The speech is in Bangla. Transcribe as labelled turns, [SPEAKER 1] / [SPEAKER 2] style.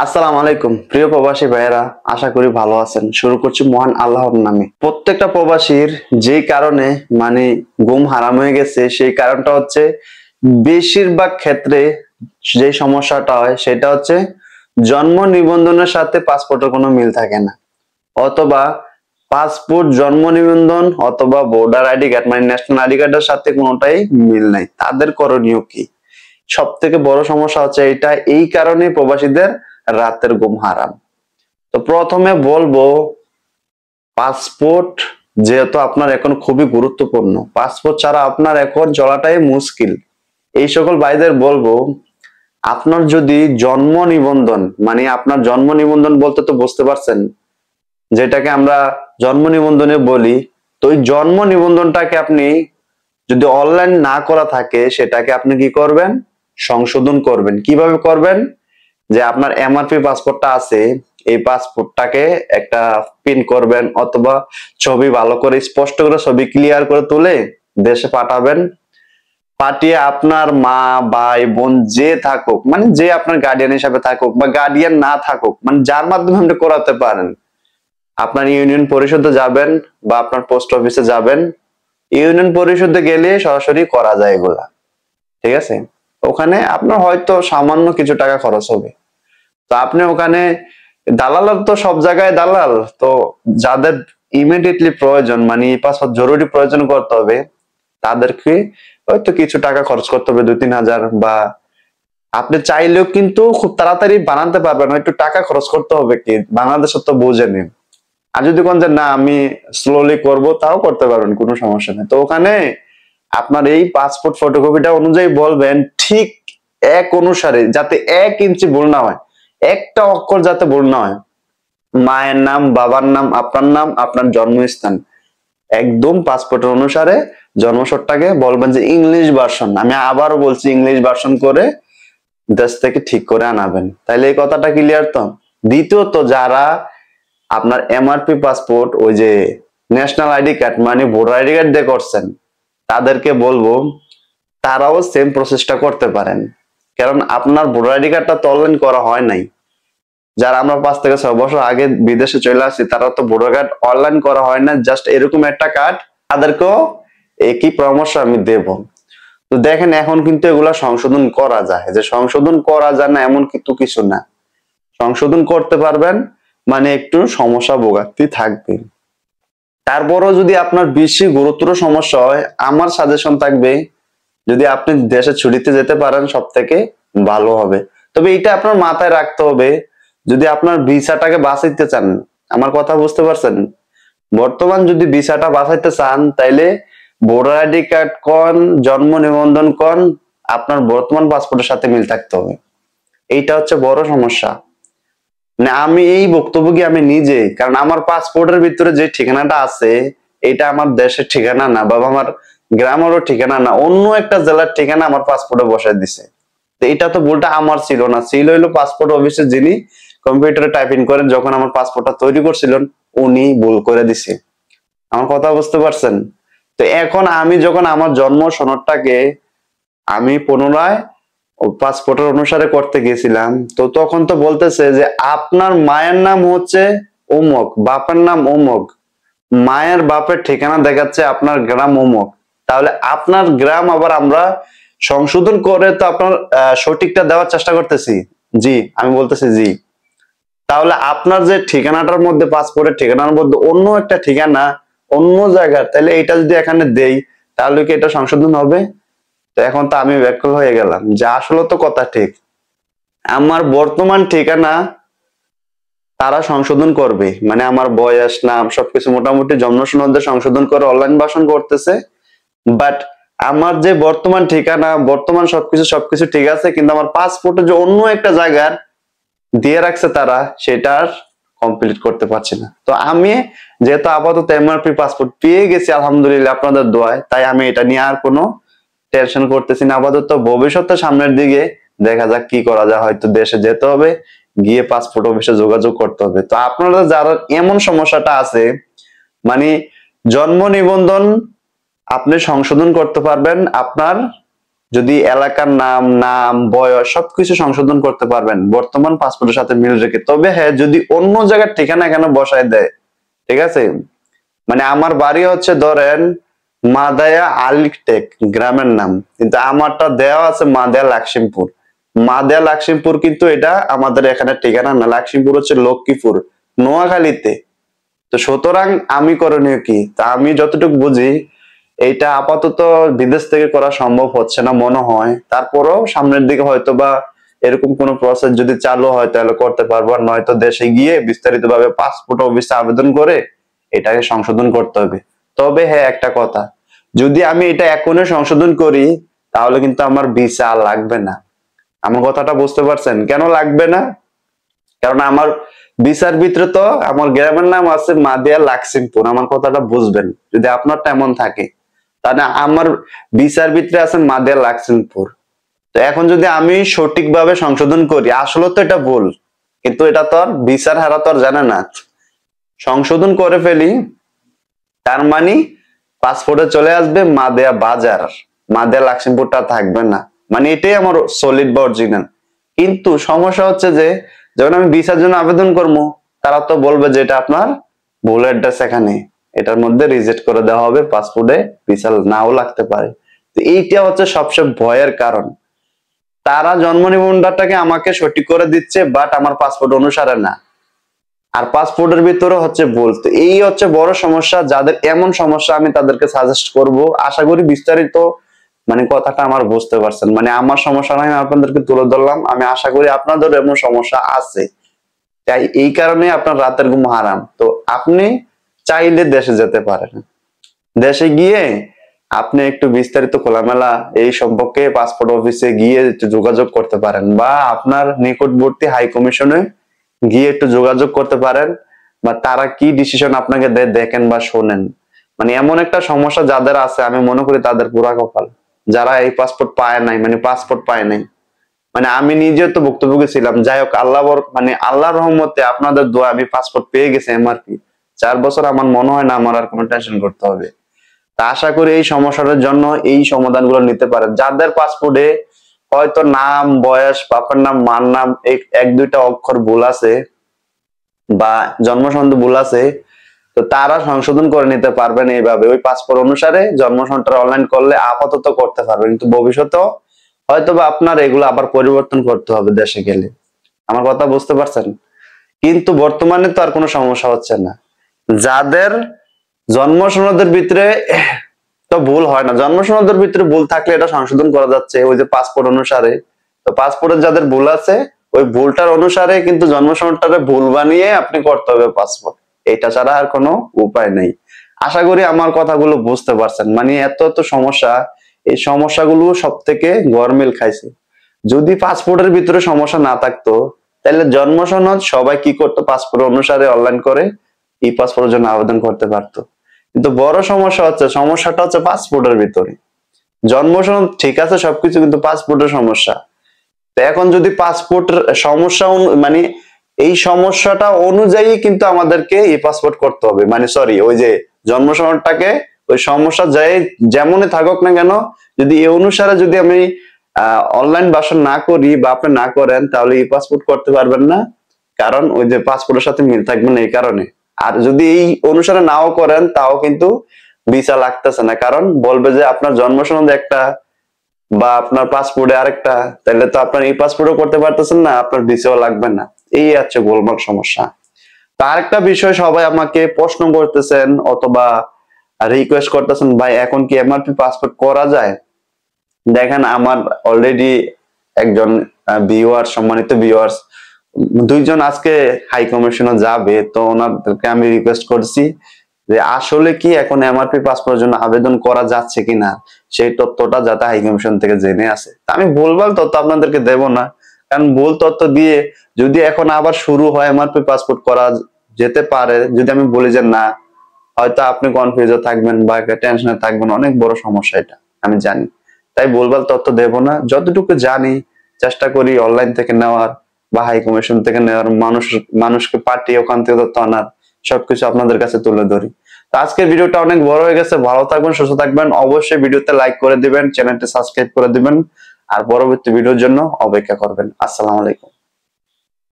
[SPEAKER 1] আসসালামু আলাইকুম প্রিয় প্রবাসী ভাইয়েরা, আশা করি ভালো আছেন। শুরু করছি মহান আল্লাহর নামে। প্রত্যেকটা প্রবাসীর যেই কারণে ঘুম হারাম হয়ে গেছে, সেই কারণটা হচ্ছে বেশিরভাগ ক্ষেত্রে যে সমস্যাটা হয় সেটা হচ্ছে জন্ম নিবন্ধনের সাথে পাসপোর্টের কোনো মিল থাকে না, অথবা পাসপোর্ট জন্ম নিবন্ধন অথবা voter ID card national ID কার্ডের সাথে কোনোটাই মিল নাই। তাদের করণীয় কি? সব থেকে বড় সমস্যা হচ্ছে এটা। এই কারণে প্রবাসীদের রাতের ঘুম হারাম। তো প্রথমে বলবো, পাসপোর্ট যেহেতু আপনার এখন খুবই গুরুত্বপূর্ণ, পাসপোর্ট ছাড়া আপনার এখন চলাটাই মুশকিল। এই সকল ভাইদের বলবো, আপনার যদি জন্ম নিবন্ধন আপনার জন্ম নিবন্ধন বলতে তো বুঝতে পারছেন, যেটাকে আমরা জন্ম নিবন্ধনে বলি। তো ওই জন্ম নিবন্ধনটাকে আপনি যদি অনলাইন না করা থাকে, সেটাকে আপনি কি করবেন? সংশোধন করবেন। কিভাবে করবেন? যে আপনার এমআরপি পাসপোর্টটা আছে, এই পাসপোর্টটাকে একটা প্রিন্ট করবেন, অথবা ছবি ভালো করে স্পষ্ট করে ছবি ক্লিয়ার করে তুলে দেশে পাঠাবেন। পাঠিয়ে আপনার মা ভাই বোন যে থাকুক, যে আপনার গার্ডিয়ান হিসাবে থাকুক বা গার্ডিয়ান না থাকুক, যার মাধ্যমে আপনি করাতে পারেন, আপনার ইউনিয়ন পরিষদে যাবেন বা আপনার পোস্ট অফিসে যাবেন। ইউনিয়ন পরিষদে গেলে সরাসরি করা যায় এগুলা, ঠিক আছে? ওখানে আপনার হয়তো সামান্য কিছু টাকা খরচ হবে। তো আপনি ওখানে দালাল, তো সব জায়গায় দালাল। তো যাদের ইমিডিয়েটলি প্রয়োজন, পাসপোর্ট জরুরি প্রয়োজন করতে হবে, তাদেরকে হয়তো কিছু টাকা খরচ করতে হবে, 2-3 হাজার। বা আপনি চাইলেও কিন্তু খুব তাড়াতাড়ি বানাতে পারবেন, একটু টাকা খরচ করতে হবে। কি বাংলাদেশে তো বুঝেনি। আর যদি কোন যে না আমি স্লোলি করব, তাও করতে পারবেন, কোনো সমস্যা নেই। তো ওখানে আপনার এই পাসপোর্ট ফটোকপিটা অনুযায়ী বলবেন, ঠিক এক অনুসারে, যাতে 1 ইঞ্চি ভুল না হয়, একটা অক্ষর যাতে ভুল না হয়। মায়ের নাম, বাবার নাম, আপনার জন্মস্থান, একদম পাসপোর্টের অনুসারে জন্মসনটাকে বলবেন যে ইংলিশ ভার্সন। আমি আবারও বলছি, ইংলিশ ভার্সন করে দেশ থেকে ঠিক করে আনাবেন। তাইলে এই কথাটা ক্লিয়ার তো? দ্বিতীয়ত, যারা আপনার এমআরপি পাসপোর্ট, ওই যে national ID card voter ID card দিয়ে করছেন, তাদেরকে বলবো তারাও সেম প্রসেসটা করতে পারেন। কারণ আপনার ভোটার আইডি কার্ডটা তো অনলাইন করা হয় নাই। যারা আমরা 5 থেকে 6 বছর আগে বিদেশে চলে আসছি, তারা তো ভোটার কার্ড অনলাইন করা হয় না, জাস্ট এরকম একটা কার্ড। তাদেরকেও একই পরামর্শ আমি দেব। তো দেখেন, এখন কিন্তু এগুলা সংশোধন করা যায়। যে সংশোধন করা যায় না এমন কিন্তু কিছু না, সংশোধন করতে পারবেন। একটু সমস্যা ভোগান্তি থাকবে। তারপরও যদি আপনার বেশি গুরুতর সমস্যা হয়, আমার সাজেশন থাকবে, যদি আপনি দেশে ছুটিতে যেতে পারেন সব থেকে ভালো হবে। তবে এটা আপনার মাথায় রাখতে হবে, যদি আপনার ভিসাটাকে বাঁচাইতে চান, আমার কথা বুঝতে পারছেন? বর্তমান যদি ভিসাটা বাঁচাইতে চান, তাইলে ভোটার আইডি কার্ড কোন, জন্ম নিবন্ধন কোন, আপনার বর্তমান পাসপোর্টের সাথে মিল থাকতে হবে। এইটা হচ্ছে বড় সমস্যা। আমি এই বক্তব্য কি আমি নিজে, কারণ আমার পাসপোর্টের ভিতরে যে ঠিকানাটা আছে, এটা আমার দেশের ঠিকানা না, বাবা আমার গ্রামেরও ঠিকানা না, অন্য একটা জেলার ঠিকানা আমার পাসপোর্টে বসায় দিছে। তো এটা তো ভুলটা আমার ছিল না, ছিল হইলো পাসপোর্ট অফিসে যিনি কম্পিউটারে টাইপিং করেন, যখন আমার পাসপোর্টটা তৈরি করছিলেন, উনি ভুল করে দিছে। আমার কথা বুঝতে পারছেন? তো এখন আমি যখন আমার জন্ম সনদটাকে আমি পুনরায় পাসপোর্টের অনুসারে করতে গেছিলাম, তো তখন তো বলতেছে যে আপনার মায়ের নাম হচ্ছে অমুক, বাপের নাম অমুক, মায়ের বাপের ঠিকানা দেখাচ্ছে আপনার গ্রাম অমুক। তাহলে আপনার গ্রাম আবার আমরা সংশোধন করে তো আপনার সঠিকটা দেওয়ার চেষ্টা করতেছি। জি, আমি বলতেছি জি। তাহলে আপনার যে ঠিকানাটার মধ্যে, পাসপোর্টের ঠিকানার মধ্যে অন্য একটা ঠিকানা, অন্য জায়গার, তাহলে এটা যদি এখানে দেই, তাহলে কি এটা সংশোধন হবে? তো এখন তো আমি ব্যাখ্যা হয়ে গেলাম যে আসলে তো কথা ঠিক, আমার বর্তমান ঠিকানা তারা সংশোধন করবে, আমার বয়স, নাম সবকিছু মোটামুটি জন্ম সনদে সংশোধন করে অনলাইন ভার্সন করতেছে। বাট আমার যে বর্তমান ঠিকানা, বর্তমান সবকিছু ঠিক আছে, কিন্তু আমার পাসপোর্টে যে অন্য একটা জায়গার দিয়ে রাখছে তারা, সেটা কমপ্লিট করতে পারছি না। তো আমি যেহেতু আপাতত এমআরপি পাসপোর্ট পেয়ে গেছি আলহামদুলিল্লাহ আপনাদের দোয়ায়, তাই আমি এটা নিয়ে আর কোনো টেনশন করতেছি না আপাতত। ভবিষ্যতে সামনের দিকে দেখা যাক কি করা যায়, হয়তো দেশে যেতে হবে, গিয়ে পাসপোর্ট অফিসে যোগাযোগ করতে হবে। তো আপনারা যারা এমন সমস্যাটা আছে, জন্ম নিবন্ধন আপনি সংশোধন করতে পারবেন আপনার যদি এলাকার নাম, বয়স সবকিছু সংশোধন করতে পারবেন বর্তমান পাসপোর্টের সাথে মিল রেখে। তবে হ্যাঁ, যদি অন্য জায়গার ঠিকানা এখানে বসায় দেয়, ঠিক আছে, মানে আমার বাড়ি হচ্ছে ধরেন মাদায়া আলিকটেক গ্রামের নাম, কিন্তু আমারটা দেওয়া আছে মাদায়া লাকসিমপুর। মাদায়া লাকসিমপুর কিন্তু এটা আমাদের এখানে ঠিকানা না, লাকসিমপুর হচ্ছে লক্ষ্মীপুর, নোয়াখালীতে। তো সুতরাং আমি করণীয় কি, তা আমি যতটুকু বুঝি এইটা আপাতত বিদেশ থেকে করা সম্ভব হচ্ছে না মনে হয়। তারপরও সামনের দিকে হয়তো বা এরকম কোন প্রসেস যদি চালু হয় তাহলে করতে পারবো, আর নয়তো দেশে গিয়ে বিস্তারিত ভাবে পাসপোর্ট অফিসে আবেদন করে এটাকে সংশোধন করতে হবে। তবে হ্যাঁ, একটা কথা, যদি আমি এটা এখনই সংশোধন করি তাহলে কিন্তু আমার ভিসা আর লাগবে না। আমার কথাটা বুঝতে পারছেন কেন লাগবে না? কারণ আমার ভিসার ভিতরে তো আমার গ্রামের নাম আছে মাদিয়া লাকসিমপুর। আমার কথাটা বুঝবেন, যদি আপনারটা এমন থাকে তাহলে আমার ভিসার ভিতরে আছে মাদিয়া লাকসিমপুর। তো এখন যদি আমি সঠিকভাবে সংশোধন করি, আসলে তো এটা ভুল, কিন্তু এটা তো আর ভিসার হারা তো আর জানে না, সংশোধন করে ফেলি, তার মানে পাসপোর্টে চলে আসবে মাদেয়া বাজার, মাদেয়া লাকসিমপুরটা থাকবে না। মানে এটাই আমার সলিড বা অরিজিনাল। কিন্তু সমস্যা হচ্ছে যে যখন আমি ভিসার জন্য আবেদন করবো, তারা তো বলবে যে এটা আপনার ভুল অ্যাড্রেস, এখানে এটার মধ্যে রিজেক্ট করে দেওয়া হবে, পাসপোর্টে ভিসা নাও লাগতে পারে। তো এইটা হচ্ছে সবচেয়ে ভয়ের কারণ। তারা জন্ম নিবন্ধনটাকে আমাকে সঠিক করে দিচ্ছে, বাট আমার পাসপোর্ট অনুসারে না, আর পাসপোর্টের ভিতরে হচ্ছে ভুল। তো এই হচ্ছে বড় সমস্যা। যাদের এমন সমস্যা আমি তাদেরকে সাজেস্ট করব, আশা করি বিস্তারিত মানে কথাটা আমার বুঝতে পারছেন। মানে আমার সমস্যা নয়, আমি আপনাদেরকে তুলে ধরলাম, আমি আশা করি আপনাদের এমন সমস্যা আছে, তাই এই কারণে আপনার রাতের ঘুম হারাম। তো আপনি চাইলে দেশে যেতে পারেন, দেশে গিয়ে আপনি একটু বিস্তারিত খোলামেলা এই সম্পর্কে পাসপোর্ট অফিসে গিয়ে একটু যোগাযোগ করতে পারেন, বা আপনার নিকটবর্তী হাই কমিশনে গিয়ে একটু যোগাযোগ করতে পারেন, বা তারা কি ডিসিশন আপনাকে দেয় দেখেন বা শোনেন। মানে এমন একটা সমস্যা যাদের আছে, আমি মনে করি তাদের পুরা কপাল, যারা এই পাসপোর্ট পায় নাই, মানে পাসপোর্ট পায় নাই। মানে আমি নিজে তো ভুক্তভোগী ছিলাম। যাই হোক, মানে আল্লাহর রহমতে আপনাদের দোয়া আমি পাসপোর্ট পেয়ে গেছি এমআরপি 4 বছর। আমার মনে হয় না আমার আর কোনো টেনশন করতে হবে। তা আশা করি এই সমস্যাটার জন্য এই সমাধানগুলো নিতে পারেন। যাদের পাসপোর্টে হয়তো নাম, বয়স, বাবার নাম, মার নাম এক দুইটা অক্ষর ভুল আছে বা জন্মসনদ ভুল আছে, তো তারা সংশোধন করে নিতে পারবেন এইভাবে। ওই পাসপোর্ট অনুসারে জন্মসনদটা অনলাইন করলে আপাতত করতে পারবেন, কিন্তু ভবিষ্যতেও হয়তো বা আপনার এগুলো আবার পরিবর্তন করতে হবে দেশে গেলে। আমার কথা বুঝতে পারছেন? কিন্তু বর্তমানে তো আর কোনো সমস্যা হচ্ছে না। যাদের জন্ম সনদের ভিতরে তো ভুল হয় না, জন্ম সনদের ভিতরে ভুল থাকলে এটা সংশোধন করা যাচ্ছে ওই যে পাসপোর্ট অনুসারে। তো পাসপোর্টের যাদের ভুল আছে ওই ভুলটার অনুসারে কিন্তু জন্ম সনদটাকে ভুল বানিয়ে আপনি করতে হবে পাসপোর্ট, এটা ছাড়া আর কোনো উপায় নেই। আশা করি আমার কথাগুলো বুঝতে পারছেন। মানে এত এত সমস্যা, এই সমস্যাগুলো সব থেকে গরমিল খাইছে। যদি পাসপোর্টের ভিতরে সমস্যা না থাকতো তাহলে জন্ম সনদ সবাই কি করতো, পাসপোর্ট অনুসারে অনলাইন করে ই পাসপোর্টের জন্য আবেদন করতে পারতো। কিন্তু বড় সমস্যাটা হচ্ছে পাসপোর্টের ভিতরে। জন্ম সনদ ঠিক আছে সবকিছু, কিন্তু পাসপোর্টের সমস্যা। তো এখন যদি পাসপোর্টের সমস্যা মানে এই সমস্যাটা অনুযায়ী কিন্তু আমাদেরকে ই পাসপোর্ট করতে হবে, মানে সরি ওই যে জন্ম সনদটাকে ওই সমস্যা যাই যেমনই থাকুক না কেন, যদি এই অনুসারে যদি আমি অনলাইন ভার্সন না করি বা আপনি না করেন তাহলে ই পাসপোর্ট করতে পারবেন না, কারণ ওই যে পাসপোর্টের সাথে মিল থাকবে না এই কারণে। আর যদি এই অনুসারে নাও করেন তাও কিন্তু ভিসা লাগতেছে না, কারণ বলবে যে আপনার জন্ম সনদ একটা বা আপনার পাসপোর্টে আরেকটা, তাহলে তো আপনার এই পাসপোর্টও করতে পারতেছেন না, আপনার ভিসাও লাগবে না। এই হচ্ছে গোলমাল সমস্যা। তো আরেকটা বিষয়, সবাই আমাকে প্রশ্ন করতেছেন অথবা রিকোয়েস্ট করতেছেন, ভাই এখন কি এমআরপি পাসপোর্ট করা যায়? দেখেন, আমার অলরেডি একজন ভিউয়ার, সম্মানিত ভিউয়ার্স দুইজন আজকে হাই কমিশনে যাবে, তো ওনাদেরকে আমি রিকোয়েস্ট করছি যে আসলে কি এখন এমআরপি পাসপোর্টের জন্য আবেদন করা যাচ্ছে কিনা সেই তথ্যটা যাতে হাই কমিশন থেকে জেনে আসে। আমি ভুলভাল তথ্য আপনাদেরকে দেব না, কারণ ভুল তথ্য দিয়ে যদি এখন আবার শুরু হয় এমআরপি পাসপোর্ট করা যেতে পারে, যদি আমি বলি যে না, হয়তো আপনি কনফিউজে থাকবেন বা টেনশনে থাকবেন, অনেক বড় সমস্যা এটা আমি জানি। তাই ভুলভাল তথ্য দেব না, যতটুকু জানি চেষ্টা করি অনলাইন থেকে নেওয়ার বা হাই কমিশন থেকে নেওয়ার, মানুষকে পাঠিয়ে ওখান থেকে তথ্য আনার, সবকিছু আপনাদের কাছে তুলে ধরি। তো আজকের ভিডিওটা অনেক বড় হয়ে গেছে। ভালো থাকবেন, সুস্থ থাকবেন। অবশ্যই ভিডিওতে লাইক করে দিবেন, চ্যানেলটি সাবস্ক্রাইব করে দিবেন আর পরবর্তী ভিডিওর জন্য অপেক্ষা করবেন। আসসালামু আলাইকুম।